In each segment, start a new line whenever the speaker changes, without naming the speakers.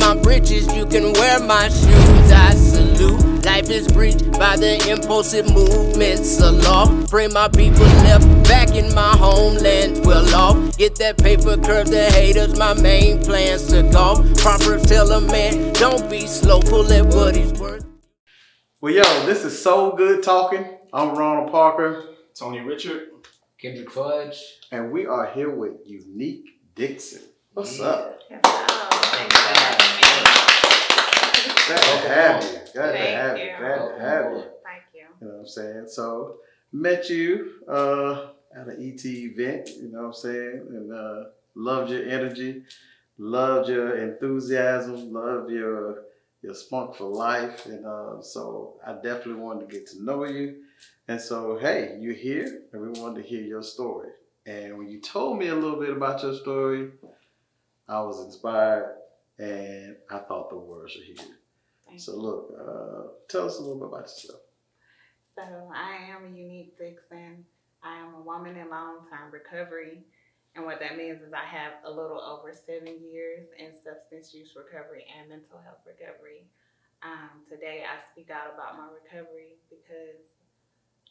my britches, you can wear my shoes. I salute. Life is breached by the impulsive movements of law. Pray my people left back in my homeland will off. Get that paper, curve the haters, my main plans to golf. Proper tell a man, don't be slowful at what he's worth.
Well, yo, this is Soulgood talking. I'm Ronald Parker.
Tony Richard.
Kendrick Fudge.
And we are here with Unique Dixon. What's up?
Hello. Thanks for having me.
Glad to have you. Glad to
Thank
have you.
you.
Glad to have you.
Thank you.
You know what I'm saying? So, met you at an ET event, you know what I'm saying? And loved your energy, loved your enthusiasm, loved your spunk for life. And so I definitely wanted to get to know you. And so, hey, you're here and we wanted to hear your story. And when you told me a little bit about your story, I was inspired and I thought the world should hear it. So look, tell us a little bit about yourself.
So I am a Unique Dixon. I am a woman in long-term recovery. And what that means is I have a little over 7 years in substance use recovery and mental health recovery. Today I speak out about my recovery because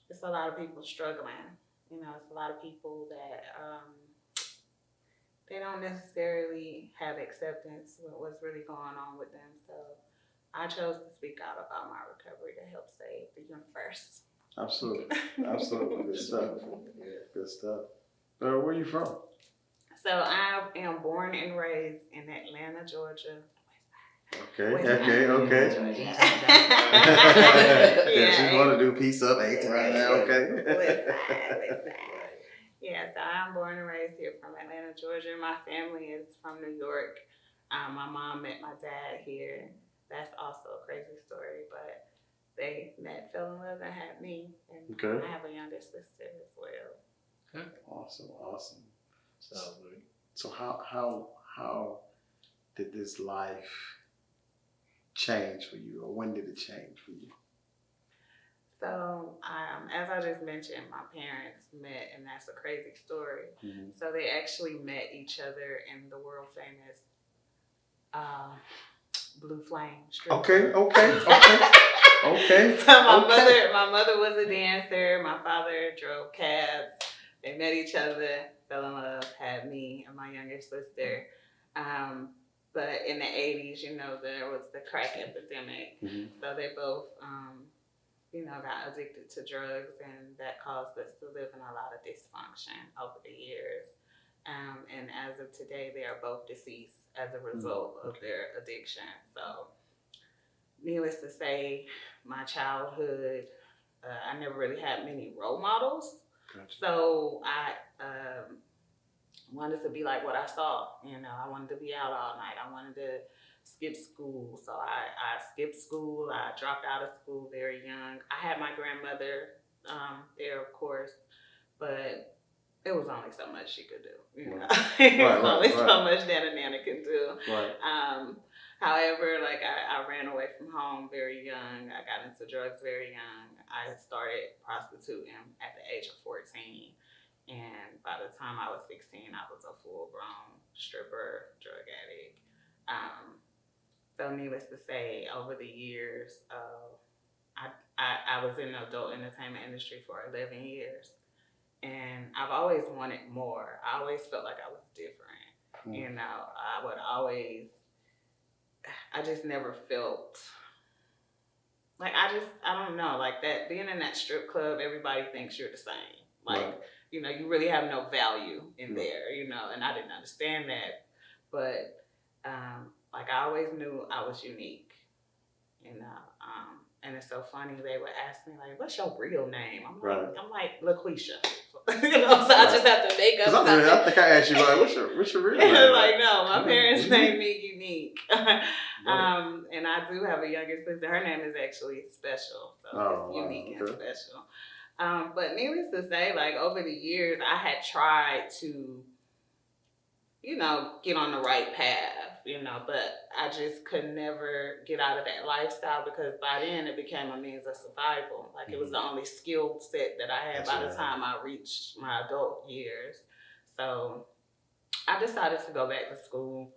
it's a lot of people struggling. You know, it's a lot of people that they don't necessarily have acceptance with what's really going on with them. So I chose to speak out about my recovery to help save the universe.
Absolutely. Absolutely. Good stuff. Good stuff. Where are you from?
So I am born and raised in Atlanta, Georgia.
Okay.
Yeah,
She's going to do peace up eight right now. Okay.
West side. Yeah, so I'm born and raised here from Atlanta, Georgia. My family is from New York. My mom met my dad here. That's also a crazy story, but they met, fell in love, and had me. And I have a younger sister as well.
Okay. Awesome. So how did this life change for you, or when did it change for you?
So, as I just mentioned, my parents met, and that's a crazy story. Mm-hmm. So they actually met each other in the world famous Blue Flame strip.
Okay.
So my mother was a dancer. My father drove cabs. They met each other, fell in love, had me and my younger sister. But in the 80s, you know, there was the crack epidemic. Mm-hmm. So they both, got addicted to drugs, and that caused us to live in a lot of dysfunction over the years. And as of today, they are both deceased as a result of their addiction. So needless to say, my childhood, I never really had many role models. Gotcha. So I wanted to be like what I saw. You know, I wanted to be out all night. I wanted to skip school. So I skipped school. I dropped out of school very young. I had my grandmother there, of course, but it was only so much she could do. You know? It was only so much that a nana could do. Right. However, I ran away from home very young. I got into drugs very young. I started prostituting at the age of 14. And by the time I was 16, I was a full-grown stripper, drug addict. So needless to say, over the years, I was in the adult entertainment industry for 11 years. And I've always wanted more. I always felt like I was different. Mm. You know, I just never felt like I don't know, like that being in that strip club, everybody thinks you're the same. Like, you know, you really have no value in there, you know, and I didn't understand that. But I always knew I was unique, you know. And it's so funny, they would ask me, like, what's your real name? I'm like LaQuisha. You know, so I just have to make up something.
I think I asked you, like, what's your real name?
Like, no, my parents named me Unique. And I do have a younger sister. Her name is actually Special. So it's Unique and Special. But needless to say, like, over the years, I had tried to, you know, get on the right path, you know, but I just could never get out of that lifestyle because by then it became a means of survival. Like, it was the only skill set that I had by the time I reached my adult years. So I decided to go back to school.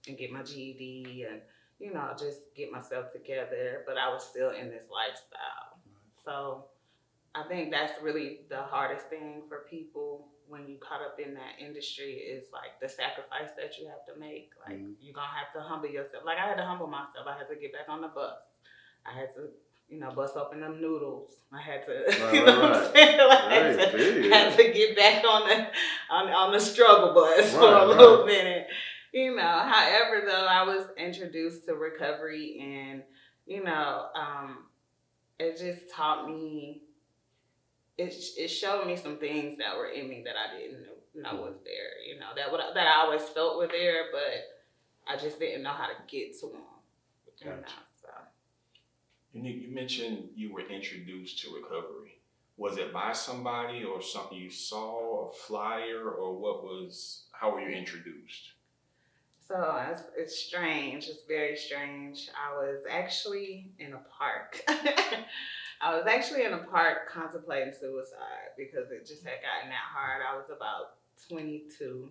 and get my GED and, you know, just get myself together. But I was still in this lifestyle. So I think that's really the hardest thing for people when you caught up in that industry is like the sacrifice that you have to make. Like you're gonna have to humble yourself. Like I had to humble myself. I had to get back on the bus. I had to, you know, bust open them noodles. I had to, you know what I'm saying? I had to get back on the struggle bus for a little minute. You know, however though, I was introduced to recovery and, you know, it just taught me. It showed me some things that were in me that I didn't know was there. You know, that I always felt were there, but I just didn't know how to get to them. Gotcha. You know, so.
You mentioned you were introduced to recovery. Was it by somebody or something you saw, a flyer, or how were you introduced?
So it's strange. It's very strange. I was actually in a park. I was actually in a park contemplating suicide because it just had gotten that hard. I was about 22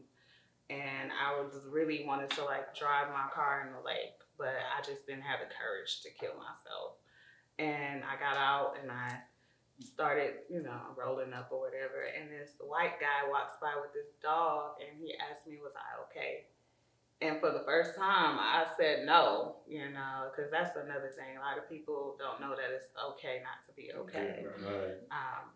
and I was really wanted to like drive my car in the lake, but I just didn't have the courage to kill myself. And I got out and I started, you know, rolling up or whatever. And this white guy walks by with this dog and he asked me, was I okay? And for the first time, I said no, you know, because that's another thing. A lot of people don't know that it's okay not to be okay. Right.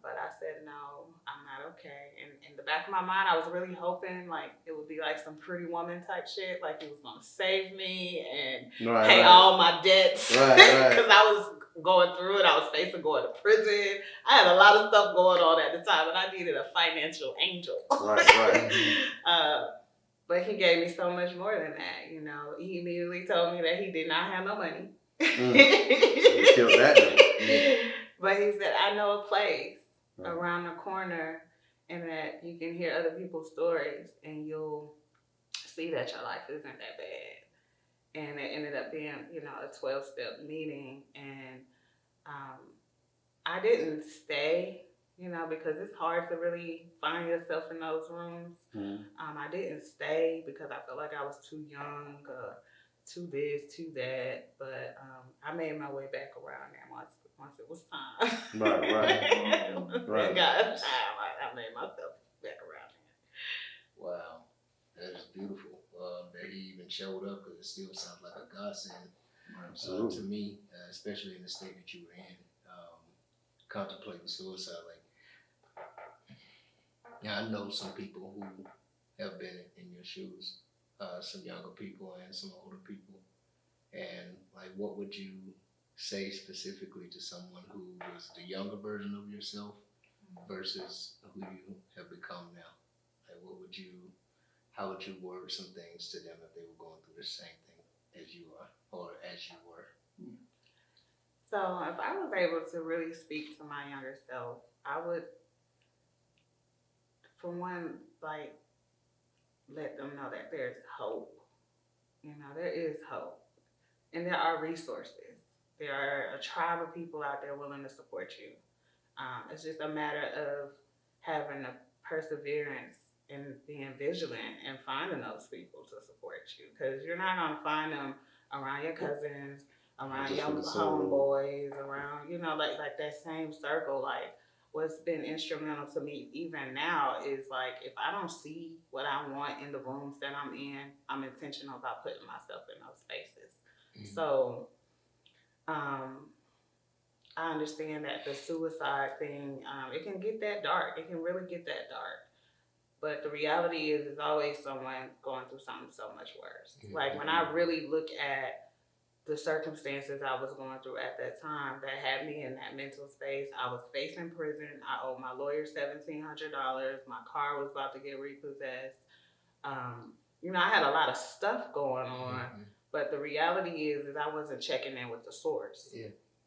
But I said, no, I'm not okay. And in the back of my mind, I was really hoping like it would be like some Pretty Woman type shit. Like he was going to save me and pay all my debts. Because I was going through it. I was facing going to prison. I had a lot of stuff going on at the time, and I needed a financial angel. But he gave me so much more than that, you know. He immediately told me that he did not have no money.
So you killed that.
But he said, I know a place around the corner and that you can hear other people's stories and you'll see that your life isn't that bad. And it ended up being, you know, a 12-step meeting. And I didn't stay, you know, because it's hard to really find yourself in those rooms. I didn't stay because I felt like I was too young, too this, too that. But I made my way back around there once it was time. Right. God's time, I made myself back around there.
Wow, that is beautiful. That he even showed up because it still sounds like a godsend to me, especially in the state that you were in, contemplating suicide. Like, yeah, I know some people who have been in your shoes, some younger people and some older people. And like, what would you say specifically to someone who was the younger version of yourself versus who you have become now? Like, how would you word some things to them if they were going through the same thing as you are, or as you were?
So if I was able to really speak to my younger self, I would, for one, like, let them know that there's hope. You know, there is hope. And there are resources. There are a tribe of people out there willing to support you. It's just a matter of having the perseverance and being vigilant and finding those people to support you. Because you're not going to find them around your cousins, around your homeboys, around, you know, like that same circle. Like, what's been instrumental to me even now is like, if I don't see what I want in the rooms that I'm in, I'm intentional about putting myself in those spaces. So, I understand that the suicide thing, it can get that dark. It can really get that dark. But the reality is, there's always someone going through something so much worse. Like, when I really look at the circumstances I was going through at that time that had me in that mental space, I was facing prison. I owed my lawyer $1,700. My car was about to get repossessed. You know, I had a lot of stuff going on, but the reality is I wasn't checking in with the source.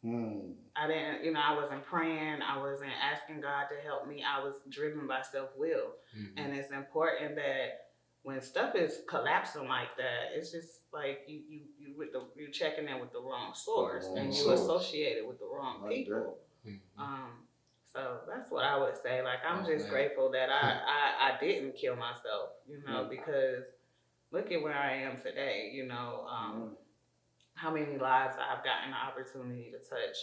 I didn't, you know, I wasn't praying. I wasn't asking God to help me. I was driven by self-will. And it's important that when stuff is collapsing like that, it's just like you're checking in with the wrong source and you associated with the wrong people. So that's what I would say. Like, I'm just grateful that I didn't kill myself, you know, because look at where I am today, you know, how many lives I've gotten the opportunity to touch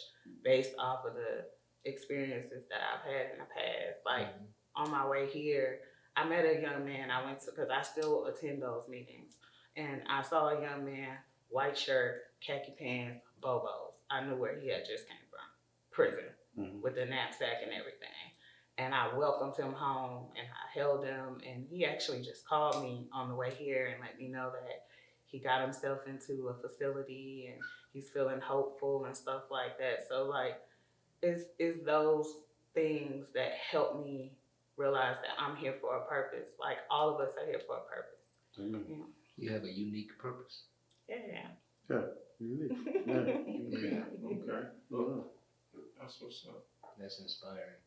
based off of the experiences that I've had in the past. Like on my way here, I met a young man I went to, because I still attend those meetings. And I saw a young man, white shirt, khaki pants, Bobos. I knew where he had just came from, prison, with the knapsack and everything. And I welcomed him home and I held him, and he actually just called me on the way here and let me know that he got himself into a facility and he's feeling hopeful and stuff like that. So like, it's those things that help me realize that I'm here for a purpose. Like all of us are here for a purpose.
Amen.
You have a unique purpose.
Yeah.
Yeah, unique. Yeah.
Okay. Well, that's what's up.
That's inspiring.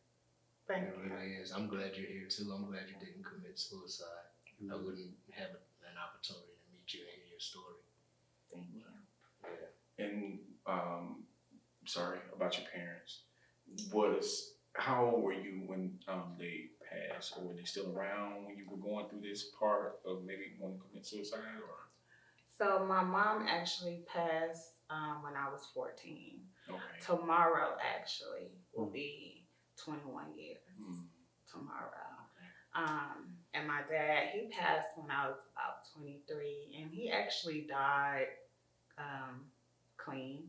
Thank
It
you.
really is. I'm glad you're here too. I'm glad you didn't commit suicide. I wouldn't have an opportunity to meet you and hear your story.
Thank you.
Yeah.
And sorry about your parents. How old were you when they passed, or were they still around when you were going through this part of maybe wanting to commit suicide? Or
So my mom actually passed when I was 14.
okay.
Tomorrow actually will be 21 years. Tomorrow. And my dad, he passed when I was about 23, and he actually died clean.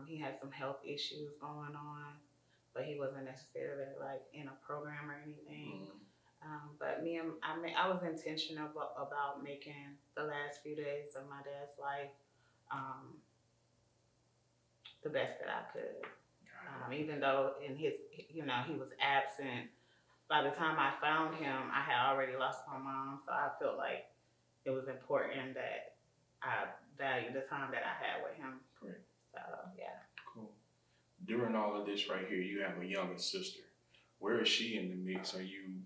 He had some health issues going on, but he wasn't necessarily like in a program or anything. But I was intentional about making the last few days of my dad's life the best that I could. Even though he was absent. By the time I found him, I had already lost my mom, so I felt like it was important that I value the time that I had with him.
Great.
So yeah.
Cool. During all of this right here, you have a younger sister. Where is she in the mix? Are you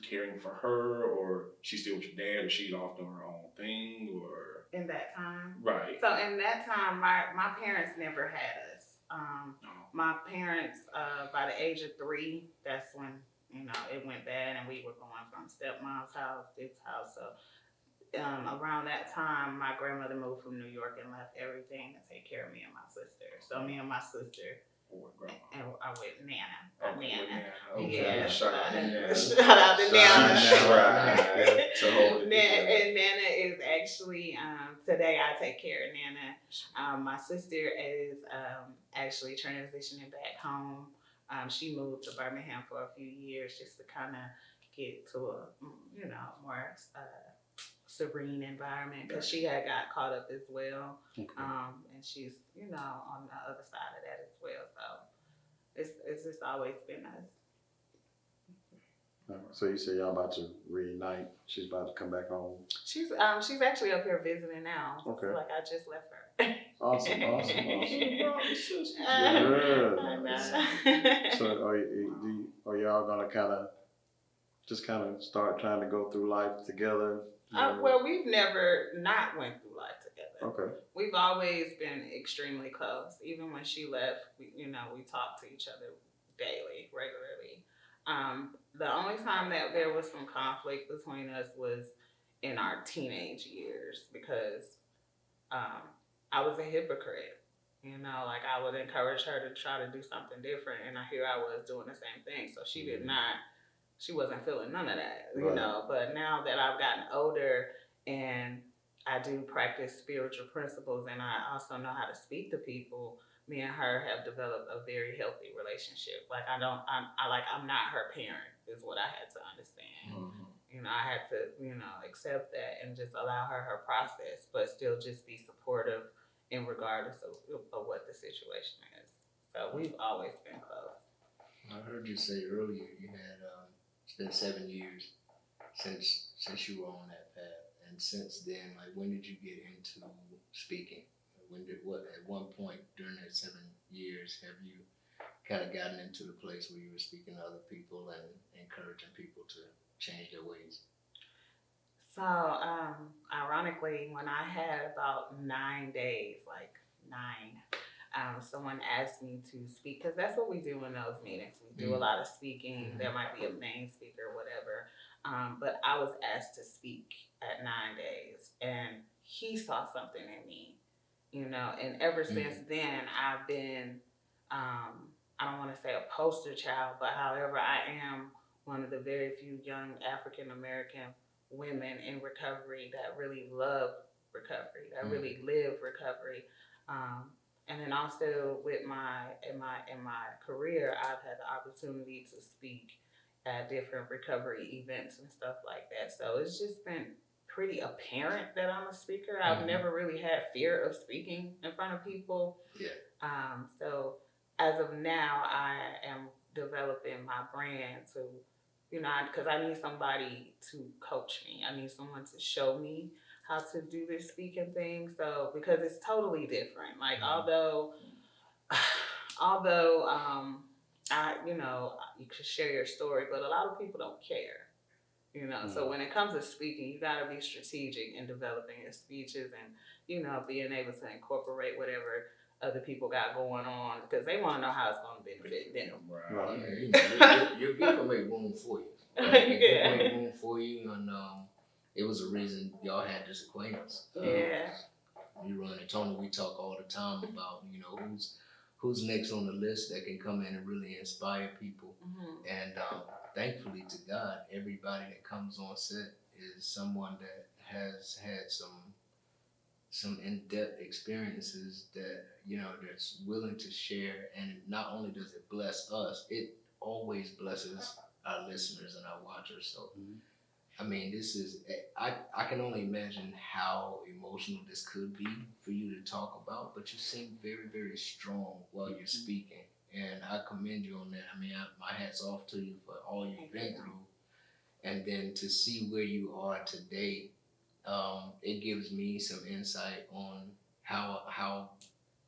caring for her, or she's still with your dad, or she's off doing her own thing, or?
In that time.
Right.
So in that time, my parents never had us. My parents, by the age of 3, that's when, it went bad and we were going from stepmom's house, this house. So around that time, my grandmother moved from New York and left everything to take care of me and my sister. So me and my sister, and I with Nana.
Okay.
Yeah.
Shout out to Nana.
Shout out to Nana.
Right.
And Nana is actually, today I take care of Nana. My sister is actually transitioning back home. She moved to Birmingham for a few years just to kind of get to a, more serene environment, because she had got caught up as well.
Okay.
And she's, on the other side of that as well. So it's just always been us.
So you say y'all about to reunite? She's about to come back home.
She's actually up here visiting now.
Okay.
Like I just left her.
Awesome.
Yeah.
So are y'all gonna kind of start trying to go through life together?
Well, we've never not went through life together.
Okay.
We've always been extremely close. Even when she left, we talked to each other daily, regularly. The only time that there was some conflict between us was in our teenage years, because I was a hypocrite. Like I would encourage her to try to do something different, and here I was doing the same thing. So she wasn't feeling none of that, But now that I've gotten older and I do practice spiritual principles, and I also know how to speak to people, me and her have developed a very healthy relationship. Like I'm not her parent, is what I had to understand. I had to, accept that and just allow her process, but still just be supportive in regardless of what the situation is. So we've always been close.
I heard you say earlier you had it's been 7 years since you were on that path, and since then, like, when did you get into speaking? At one point during that 7 years have you kind of gotten into the place where you were speaking to other people and encouraging people to change their ways?
So, ironically, when I had about 9 days, someone asked me to speak, because that's what we do in those meetings. We do a lot of speaking. There might be a main speaker, whatever. But I was asked to speak at 9 Days, and he saw something in me, you know, and ever since then, I've been, I don't want to say a poster child, but however, I am one of the very few young African-American women in recovery that really love recovery, that really live recovery. And then also with in my career, I've had the opportunity to speak at different recovery events and stuff like that. So it's just been pretty apparent that I'm a speaker. I've never really had fear of speaking in front of people.
Yeah.
So as of now, I am developing my brand to, you know, because I need somebody to coach me. I need someone to show me how to do this speaking thing. So because it's totally different. Like although you know, you could share your story, but a lot of people don't care. You know, so when it comes to speaking, you got to be strategic in developing your speeches and, you know, being able to incorporate whatever other people got going on because they want to know how it's going to benefit them.
Right. Yeah, you can make room for you. Right? You can make room for you, and it was a reason y'all had this acquaintance.
Yeah.
You run and Tony, we talk all the time about, you know, who's next on the list that can come in and really inspire people. And thankfully to God, everybody that comes on set is someone that has had some in-depth experiences that, you know, that's willing to share. And not only does it bless us, it always blesses our listeners and our watchers. So, I mean, this is, I can only imagine how emotional this could be for you to talk about, but you seem very, very strong while you're speaking. And I commend you on that. I mean, my hat's off to you for all you've been through. And then to see where you are today, it gives me some insight on how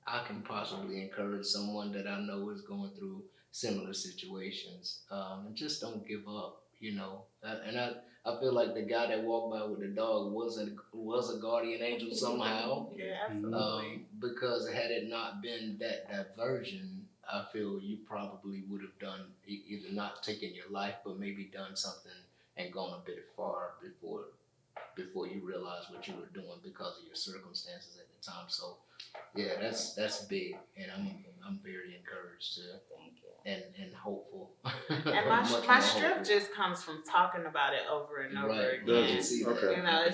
I can possibly encourage someone that I know is going through similar situations. And just don't give up, you know. And I feel like the guy that walked by with the dog was a guardian angel somehow.
Yeah, absolutely.
Because had it not been that diversion, I feel you probably would have done either not taken your life, but maybe done something and gone a bit far before you realized what you were doing because of your circumstances at the time. So, yeah, that's big, and I'm very encouraged to. Thank you. And hopeful.
And my strength just comes from talking about it over and over again.
Okay.
You know,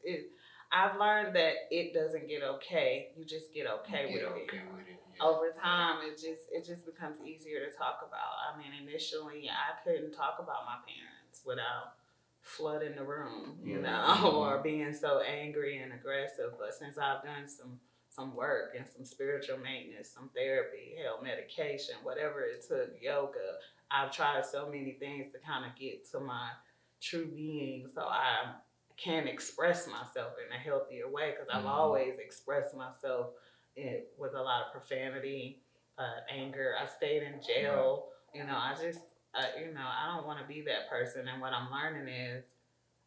it. I've learned that it doesn't get okay. You just get okay with it. Yeah. Over time, it just becomes easier to talk about. I mean, initially, I couldn't talk about my parents without flooding the room, you know, or being so angry and aggressive. But since I've done some work and some spiritual maintenance, some therapy, hell, medication, whatever it took, yoga, I've tried so many things to kind of get to my true being so I can express myself in a healthier way because I've always expressed myself with a lot of profanity, anger. I stayed in jail. You know, I don't want to be that person. And what I'm learning is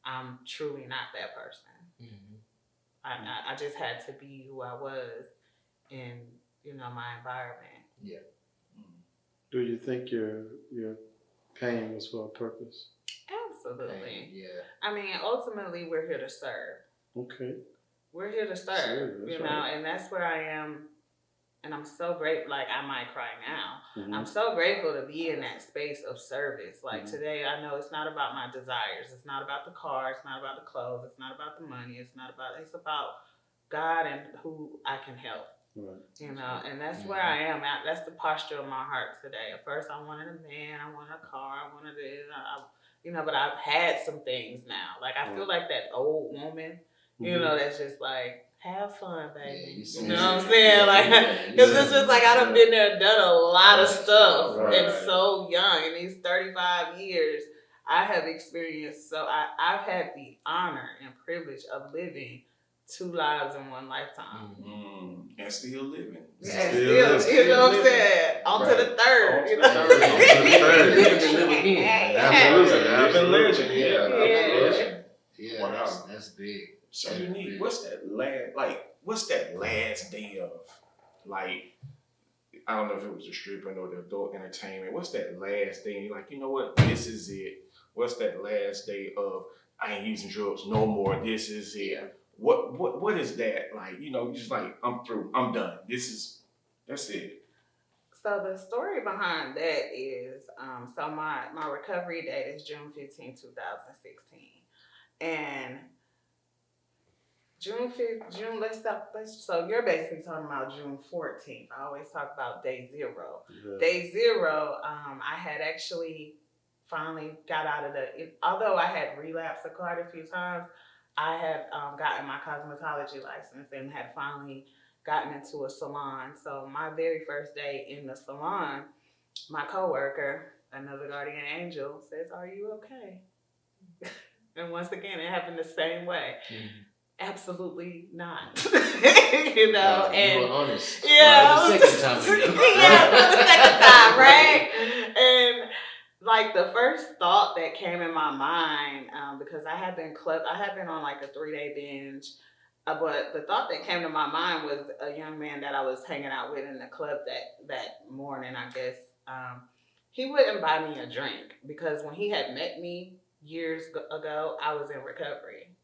I'm truly not that person. I just had to be who I was in, you know, my environment.
Yeah.
Do you think your pain was for a purpose?
Absolutely.
Yeah.
I mean, ultimately, we're here to serve.
Okay.
We're here to serve, you know, and that's where I am. And I'm so grateful, like I might cry now. I'm so grateful to be in that space of service. Like today, I know it's not about my desires. It's not about the car. It's not about the clothes. It's not about the money. It's about God and who I can help.
Right.
You know, and that's where I am at. That's the posture of my heart today. At first, I wanted a man. I wanted a car. I wanted this. You know, but I've had some things now. Like I feel like that old woman, you know, that's just like, have fun, baby.
Yeah,
you know what I'm saying? Like, because it's just like I done been there and done a lot of stuff and so young. In these 35 years, I have experienced, so I've had the honor and privilege of living 2 lives in one lifetime.
And still living.
And still, you know what I'm saying? On to the third. You know?
Living legend.
Yeah,
wow.
That's big.
So unique. What's that last day of, like, I don't know if it was the stripping or the adult entertainment. What's that last day? You're like, you know what? This is it. what's that last day of I ain't using drugs no more. This is it.
Yeah.
What is that like? You know, just like I'm through. I'm done. That's it.
So the story behind that is, so my recovery date is June 15, 2016. And so you're basically talking about June 14th. I always talk about day zero.
Yeah.
Day zero, I had actually finally got out of although I had relapsed quite a few times, I had gotten my cosmetology license and had finally gotten into a salon. So my very first day in the salon, my coworker, another guardian angel, says, "Are you okay?" And once again, it happened the same way.
Mm-hmm.
Absolutely not. You know, and
you were honest.
yeah,
Right, the second time.
Yeah, for the second time, right? And like the first thought that came in my mind, because I had been on like a 3-day binge. But the thought that came to my mind was a young man that I was hanging out with in the club that morning, I guess. He wouldn't buy me a drink because when he had met me years ago, I was in recovery.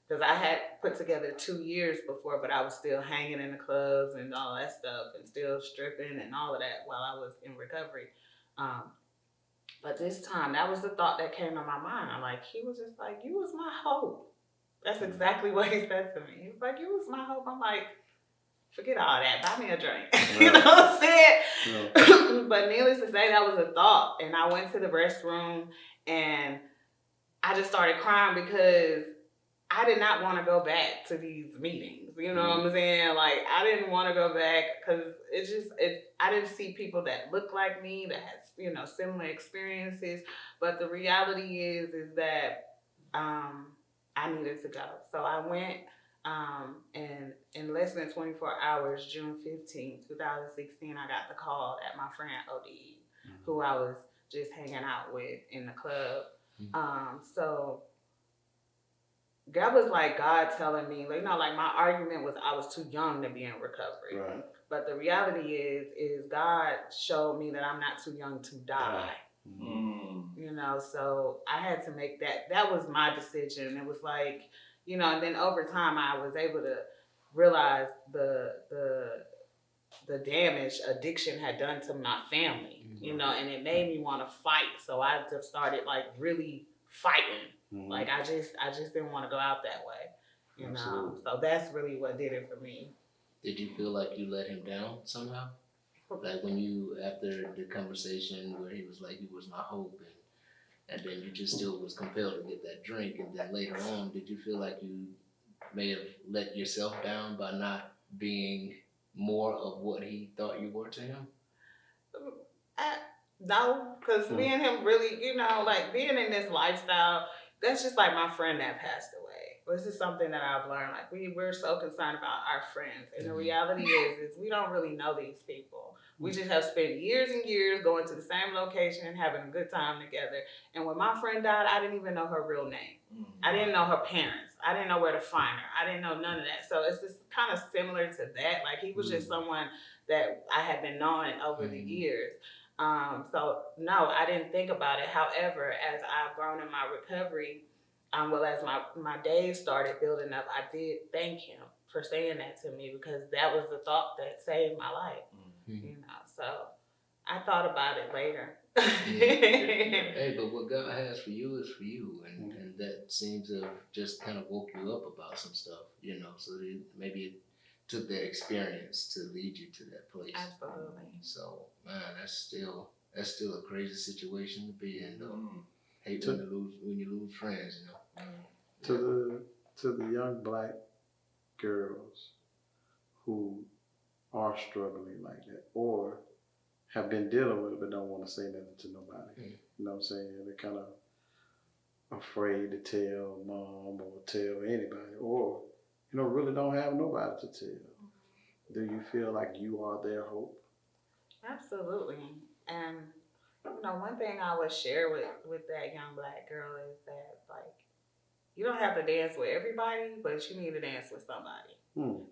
Because I had put together 2 years before, but I was still hanging in the clubs and all that stuff and still stripping and all of that while I was in recovery. But this time, that was the thought that came to my mind. He was just like, "You was my hope." That's exactly what he said to me. He was like, "You was my hope." I'm like, forget all that. Buy me a drink.
Right.
You know what I'm saying?
Yeah.
But needless to say, that was a thought. And I went to the restroom and I just started crying because I did not want to go back to these meetings. You know what I'm saying? Like, I didn't want to go back because I didn't see people that looked like me, that had, you know, similar experiences. But the reality is that I needed to go. So I went, and in less than 24 hours, June 15, 2016, I got the call that my friend OD, who I was just hanging out with in the club. So that was like God telling me, like, no, like my argument was I was too young to be in recovery.
Right.
But the reality is God showed me that I'm not too young to die. You know, so I had to make that was my decision. It was like, you know, and then over time I was able to realize the damage addiction had done to my family, you know, and it made me want to fight. So I just started like really fighting. Like I just didn't want to go out that way, you know. So that's really what did it for me.
Did you feel like you let him down somehow? Like when you, after the conversation where he was like, "You was my hope," and then you just still was compelled to get that drink, and then later on, did you feel like you may have let yourself down by not being more of what he thought you were to him?
No, because me and him really, you know, like being in this lifestyle, that's just like my friend that passed away. This is something that I've learned. Like we're so concerned about our friends, and the reality is we don't really know these people. We just have spent years and years going to the same location and having a good time together. And when my friend died, I didn't even know her real name. I didn't know her parents. I didn't know where to find her. I didn't know none of that. So it's just kind of similar to that. Like he was just someone that I had been knowing over the years. So no, I didn't think about it. However, as I've grown in my recovery, as my days started building up, I did thank him for saying that to me because that was the thought that saved my life. You know, so I thought about it later.
Hey, but what God has for you is for you, and that seems to have just kind of woke you up about some stuff, you know. So maybe it took that experience to lead you to that place.
Absolutely.
So man, that's still a crazy situation to be in, though. Hate when you lose friends, you know.
To the young black girls who are struggling like that or have been dealing with it but don't want to say nothing to nobody. You know what I'm saying? They're kind of afraid to tell mom or tell anybody or, you know, really don't have nobody to tell. Do you feel like you are their hope?
Absolutely. And, you know, one thing I would share with that young black girl is that, like, you don't have to dance with everybody, but you need to dance with somebody.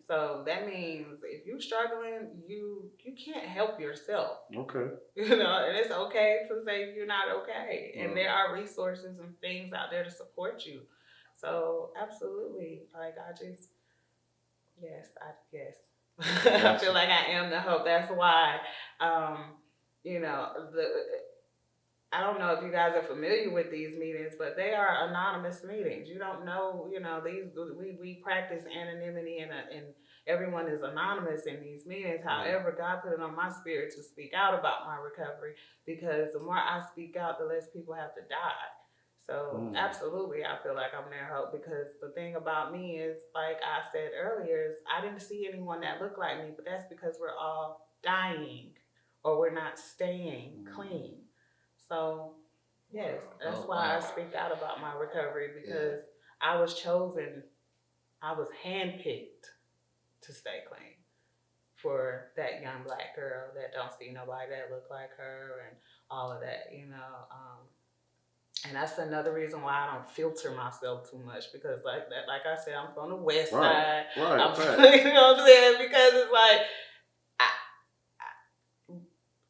So that means if you're struggling, you can't help yourself.
Okay.
And it's okay to say you're not okay. And there are resources and things out there to support you. So absolutely, like I feel like I am the hope. That's why, I don't know if you guys are familiar with these meetings, but they are anonymous meetings. You don't know, we practice anonymity and everyone is anonymous in these meetings. However, God put it on my spirit to speak out about my recovery, because the more I speak out, the less people have to die. So absolutely, I feel like I'm their hope, because the thing about me is, like I said earlier, is I didn't see anyone that looked like me, but that's because we're all dying or we're not staying clean. So, yes, that's why I speak out about my recovery, because I was chosen, I was handpicked to stay clean for that young Black girl that don't see nobody that look like her and all of that, And that's another reason why I don't filter myself too much, because like I said, I'm from the West Side. I'm from, you know what I'm saying? Because it's like,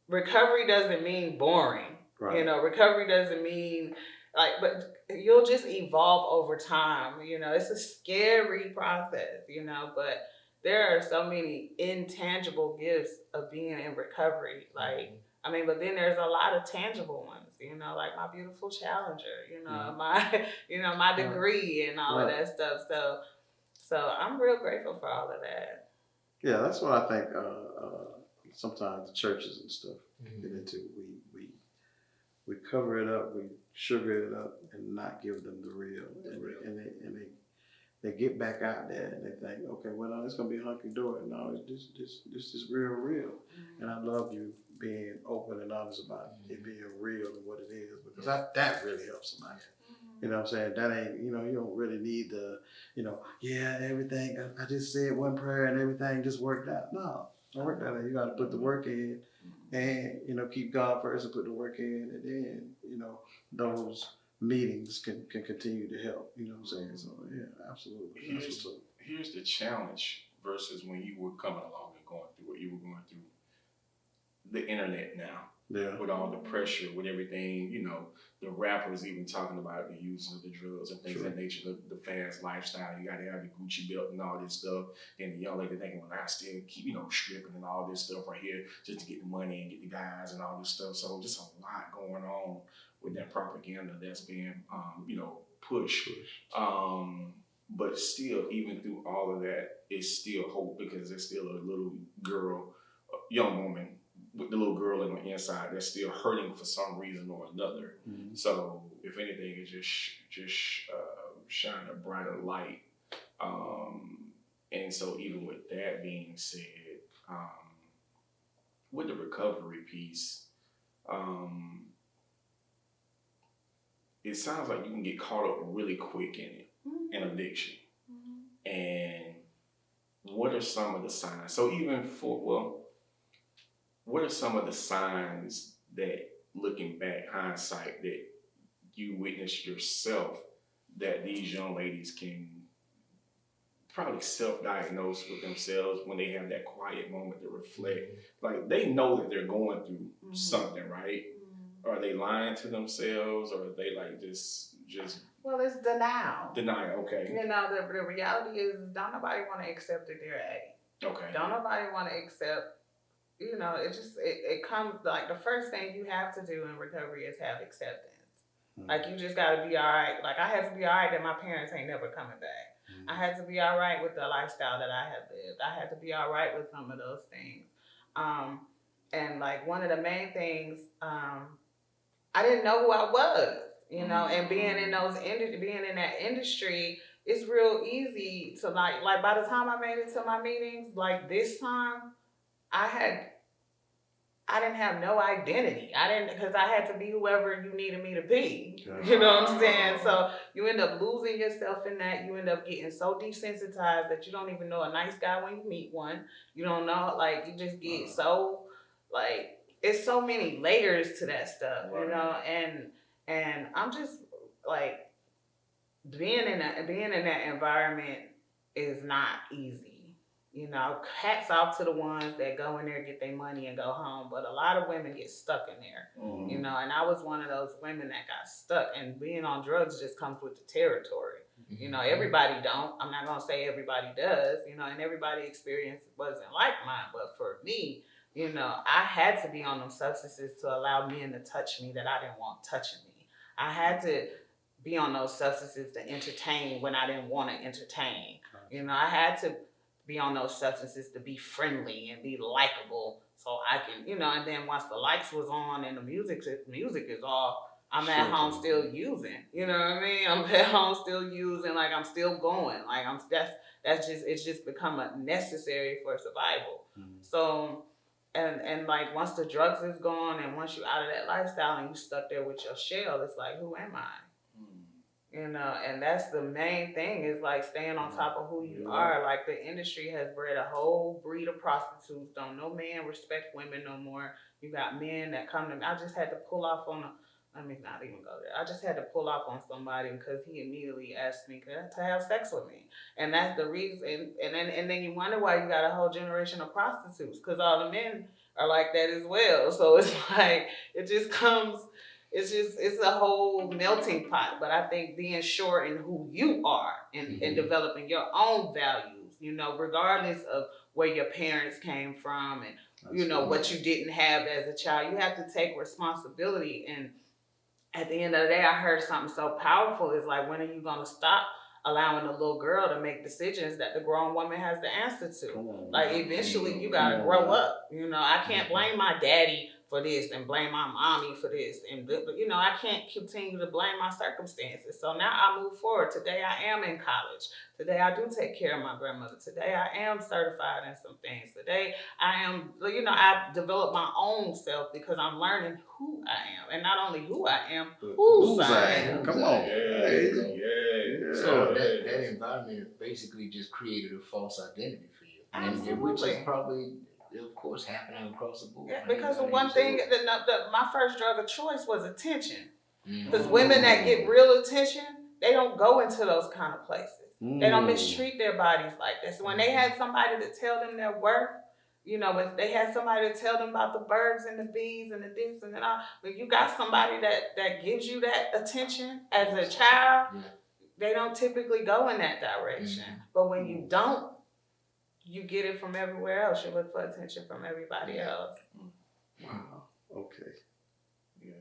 recovery doesn't mean boring. Right. Recovery doesn't mean but you'll just evolve over time. It's a scary process, but there are so many intangible gifts of being in recovery. But then there's a lot of tangible ones, like my beautiful Challenger, my degree and all of that stuff. So I'm real grateful for all of that.
Yeah, that's what I think sometimes the churches and stuff get into. We cover it up, we sugar it up, and not give them the real. And they get back out there and they think, okay, well, no, it's gonna be hunky dory. No, this is real. And I love you being open and honest about it being real and what it is, because that really helps somebody. You know what I'm saying? That ain't, you don't really need the, everything. I just said one prayer and everything just worked out. No, don't work that out. You got to put the work in. And, keep God first and put the work in, and then, those meetings can continue to help. You know what I'm saying? So, yeah, absolutely.
Here's the challenge versus when you were coming along and going through what you were going through. The internet now. Yeah. With all the pressure, with everything, the rappers even talking about the use of the drugs and things of that nature, the fast lifestyle. You got to have the Gucci belt and all this stuff. And the young lady thinking, well, I still keep, stripping and all this stuff right here just to get the money and get the guys and all this stuff. So just a lot going on with that propaganda that's being, pushed. But still, even through all of that, it's still hope, because there's still a little girl, a young woman, with the little girl on the inside that's still hurting for some reason or another. So if anything, it just shine a brighter light. And so even with that being said, with the recovery piece, it sounds like you can get caught up really quick in it, in addiction. And what are some of the signs? So even what are some of the signs that, looking back, hindsight, that you witnessed yourself, that these young ladies can probably self-diagnose with themselves when they have that quiet moment to reflect? Like, they know that they're going through something, right? Are they lying to themselves, or are they like just?
Well, it's denial.
Denial, okay.
The reality is, don't nobody want to accept that they're A. Okay. Don't nobody want to accept. It comes, like, the first thing you have to do in recovery is have acceptance. Like, you just got to be all right. Like, I had to be all right that my parents ain't never coming back. I had to be all right with the lifestyle that I had lived. I had to be all right with some of those things. And, like, one of the main things, I didn't know who I was, and being in that industry, it's real easy to, like by the time I made it to my meetings, like this time, I didn't have no identity. Because I had to be whoever you needed me to be. You know what I'm saying? So you end up losing yourself in that. You end up getting so desensitized that you don't even know a nice guy when you meet one. You don't know, like, you just get so, like, it's so many layers to that stuff, and I'm just, like, being in that environment is not easy. You know, hats off to the ones that go in there, get their money, and go home. But a lot of women get stuck in there.
Mm-hmm.
You know, and I was one of those women that got stuck. And being on drugs just comes with the territory. You know, everybody don't. I'm not gonna say everybody does. You know, and everybody's experience wasn't like mine. But for me, you know, I had to be on them substances to allow men to touch me that I didn't want touching me. I had to be on those substances to entertain when I didn't want to entertain. You know, I had to be on those substances to be friendly and be likable so I can, you know, and then once the lights was on and the music is off, I'm at home still using, you know what I mean? I'm at home still using, like I'm still going, like it's just become a necessary for survival. So, and like once the drugs is gone and once you out of that lifestyle and you stuck there with your shell, it's like, who am I? You know, and that's the main thing is like staying on top of who you are. Like the industry has bred a whole breed of prostitutes. Don't no man respect women no more. You got men that come to me. I just had to pull off on let me not even go there. I just had to pull off on somebody because he immediately asked me to have sex with me. And that's the reason. And then you wonder why you got a whole generation of prostitutes because all the men are like that as well. So it's like, it just comes... It's a whole melting pot, but I think being sure in who you are and developing your own values, you know, regardless of where your parents came from and, you know, what you didn't have as a child, you have to take responsibility. And at the end of the day, I heard something so powerful is like, when are you going to stop allowing the little girl to make decisions that the grown woman has the answer to? Like, eventually you got to grow up. You know, I can't blame my daddy for this and blame my mommy for this. And, you know, I can't continue to blame my circumstances. So now I move forward. Today I am in college. Today I do take care of my grandmother. Today I am certified in some things. Today I am, you know, I've developed my own self because I'm learning who I am. And not only who I am, whose I am.
Come on.
Yeah.
So that environment basically just created a false identity for you.
Absolutely.
Which is probably, of course, happening across the board.
Yeah, because of one thing, my first drug of choice was attention. Because women that get real attention, they don't go into those kind of places. They don't mistreat their bodies like this. When they had somebody to tell them their worth, you know, if they had somebody to tell them about the birds and the bees and the this and that, when you got somebody that gives you that attention as a child, they don't typically go in that direction. But when you don't, you get it from everywhere else. You look for attention from everybody else.
Wow. Okay.
Yeah.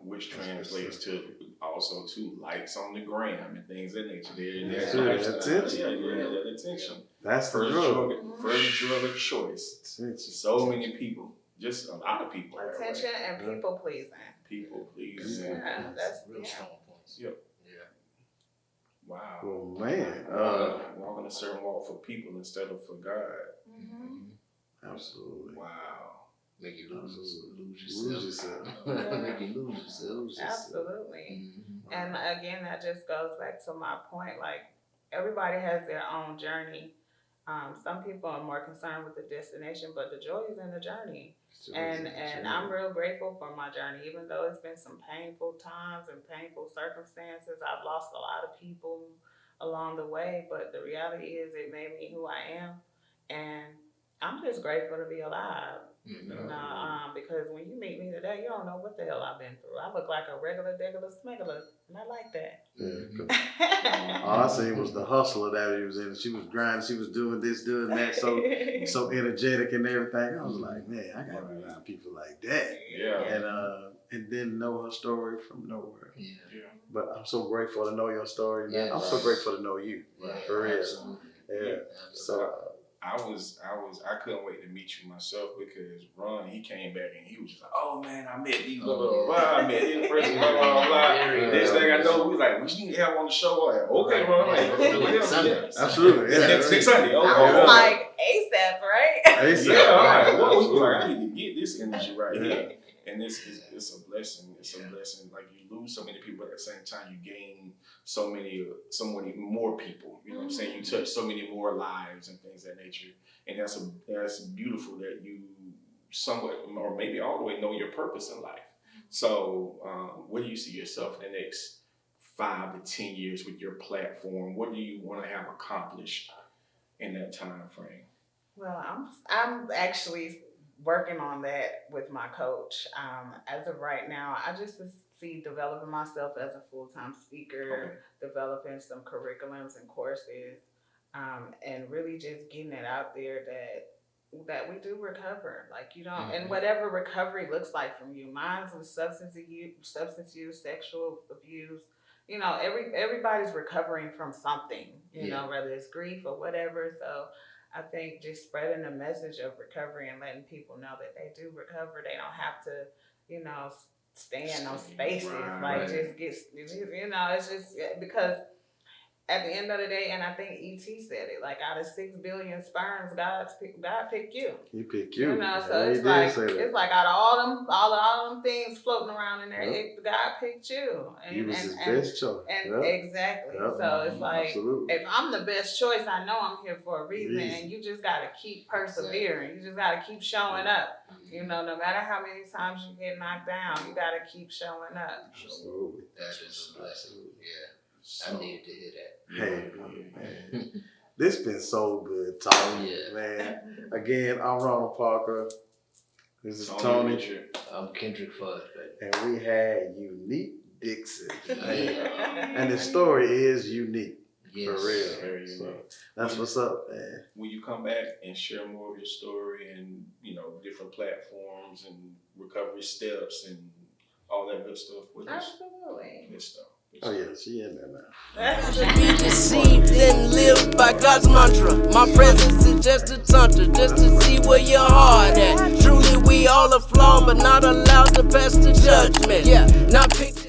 Which translates to also to likes on the gram and things of that nature.
That's attention.
That attention.
That's the drug.
First drug of choice. Attention. So many people, just a lot of people.
Attention and people pleasing.
People pleasing.
Yeah, that's
real strong points.
Yep. Wow.
Oh man.
Walking a certain walk for people instead of for God.
Absolutely.
Wow.
Make you lose yourself. Make you lose yourself.
Absolutely. And again, that just goes back to my point. Like, everybody has their own journey. Some people are more concerned with the destination, but the joy is in the journey. And I'm real grateful for my journey, even though it's been some painful times and painful circumstances. I've lost a lot of people along the way, but the reality is it made me who I am. And I'm just grateful to be alive. Because when you meet me today, you don't know what the hell I've been through. I look like a regular smuggler, and I like that.
All I seen was the hustler that he was in. She was grinding, she was doing this, doing that, so energetic and everything. I was like, man, I gotta be around people like that.
Yeah.
And then know her story from nowhere.
Yeah.
But I'm so grateful to know your story, man. I'm so grateful to know you. For real.
Absolutely.
Yeah. So
I couldn't wait to meet you myself because Ron, he came back and he was just like, oh man, I met these I met this person, blah, blah, blah. Next thing I know, we was like, we need to have on the show. Like, okay, Ron. Like,
absolutely. Yeah.
Next Sunday.
I was like, ASAP, right?
ASAP.
Yeah, I'm like, what? We was like, I need to get this energy right here. And it's a blessing. It's a blessing. Like, you lose so many people, but at the same time, you gain so many more people. You know what I'm saying? You touch so many more lives and things of that nature. And that's beautiful that you somewhat, or maybe all the way, know your purpose in life. So, where do you see yourself in the next 5 to 10 years with your platform? What do you want to have accomplished in that time frame?
Well, I'm actually working on that with my coach. As of right now, I just see developing myself as a full-time speaker, developing some curriculums and courses, and really just getting it out there that we do recover. Like, you don't, and whatever recovery looks like from you. Mine's with substance use, sexual abuse. You know, everybody's recovering from something, you know, whether it's grief or whatever. So I think just spreading the message of recovery and letting people know that they do recover. They don't have to, you know, stay in those spaces. Just get, you know, it's just because at the end of the day, and I think E.T. said it, like, out of 6 billion sperms, God picked you.
He picked you.
You know, so it's like out of all them things floating around in there, God picked you. And,
he was his best choice.
Exactly. So it's like, if I'm the best choice, I know I'm here for a reason. And you just got to keep persevering. You just got to keep showing up. You know, no matter how many times you get knocked down, you got to keep showing up.
Absolutely.
That is a blessing. Yeah. I needed to hear that.
Hey, man. This been so good talking, man. Again, I'm Ronald Parker. This is Tony.
I'm Kendrick Fudge, baby.
And we had Unique Dixon. And the story is unique.
Yes.
For real.
Very unique.
So that's what's up, man.
Will you come back and share more of your story and, you know, different platforms and recovery steps and all that good stuff with us?
Absolutely.
Good stuff.
Oh yeah, she in there now.
Rather be deceived than live by God's mantra. My presence is just a tantra, just to see where your heart at. Truly we all are flawed, but not allowed to pass the judgment. Yeah, not picture.